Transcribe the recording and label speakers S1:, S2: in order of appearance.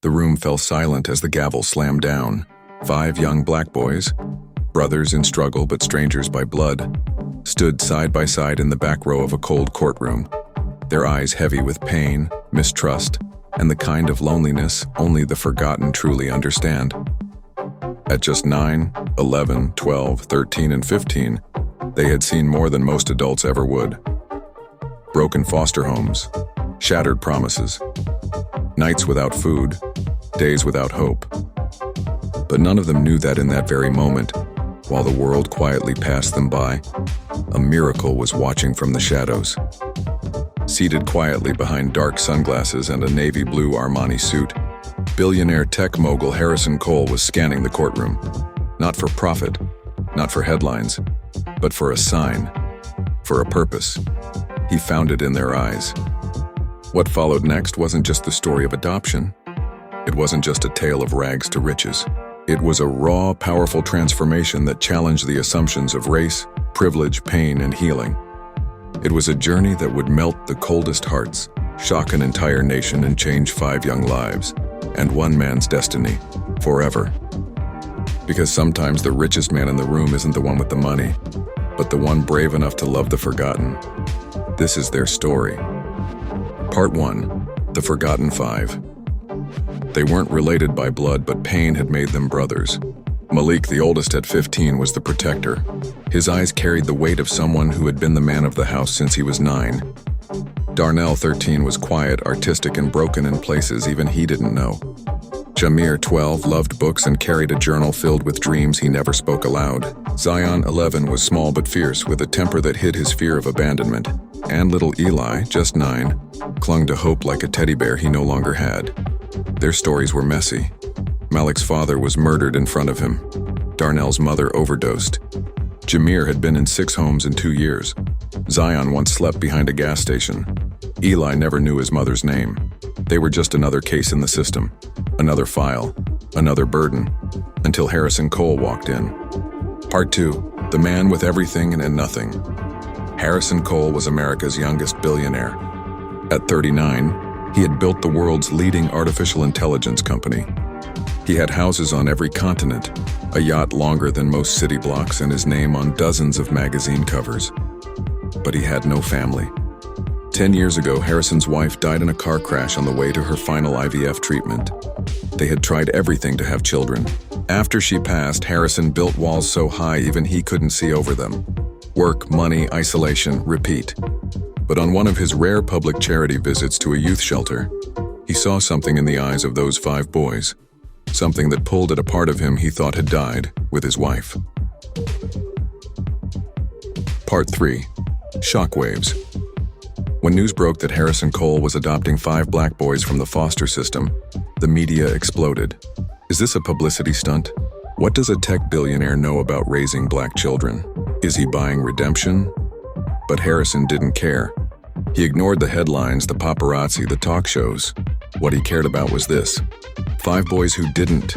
S1: The room fell silent as the gavel slammed down. 5 young black boys, brothers in struggle but strangers by blood, stood side by side in the back row of a cold courtroom, their eyes heavy with pain, mistrust, and the kind of loneliness only the forgotten truly understand. At just 9, 11, 12, 13, and 15, they had seen more than most adults ever would. Broken foster homes, shattered promises, nights without food, days without hope. But none of them knew that in that very moment, while the world quietly passed them by, a miracle was watching from the shadows. Seated quietly behind dark sunglasses and a navy blue Armani suit, billionaire tech mogul Harrison Cole was scanning the courtroom. Not for profit, not for headlines, but for a sign, for a purpose. He found it in their eyes. What followed next wasn't just the story of adoption. It wasn't just a tale of rags to riches. It was a raw, powerful transformation that challenged the assumptions of race, privilege, pain, and healing. It was a journey that would melt the coldest hearts, shock an entire nation, and change 5 young lives, and one man's destiny, forever. Because sometimes the richest man in the room isn't the one with the money, but the one brave enough to love the forgotten. This is their story. Part 1. The Forgotten 5. They weren't related by blood, but pain had made them brothers. Malik, the oldest at 15, was the protector. His eyes carried the weight of someone who had been the man of the house since he was 9. Darnell, 13, was quiet, artistic, and broken in places even he didn't know. Jameer, 12, loved books and carried a journal filled with dreams he never spoke aloud. Zion, 11, was small but fierce, with a temper that hid his fear of abandonment. And little Eli, just 9, clung to hope like a teddy bear he no longer had. Their stories were messy. Malik's father was murdered in front of him. Darnell's mother overdosed. Jameer had been in 6 homes in 2 years. Zion once slept behind a gas station. Eli never knew his mother's name. They were just another case in the system, another file, another burden, until Harrison Cole walked in. Part 2. The man with everything and nothing. Harrison Cole was America's youngest billionaire. At 39, he had built the world's leading artificial intelligence company. He had houses on every continent, a yacht longer than most city blocks, and his name on dozens of magazine covers. But he had no family. 10 years ago, Harrison's wife died in a car crash on the way to her final IVF treatment. They had tried everything to have children. After she passed, Harrison built walls so high even he couldn't see over them. Work, money, isolation, repeat. But on one of his rare public charity visits to a youth shelter, he saw something in the eyes of those 5 boys. Something that pulled at a part of him he thought had died with his wife. Part 3. Shockwaves. When news broke that Harrison Cole was adopting 5 black boys from the foster system, the media exploded. Is this a publicity stunt? What does a tech billionaire know about raising black children? Is he buying redemption? But Harrison didn't care. He ignored the headlines, the paparazzi, the talk shows. What he cared about was this: 5 boys who didn't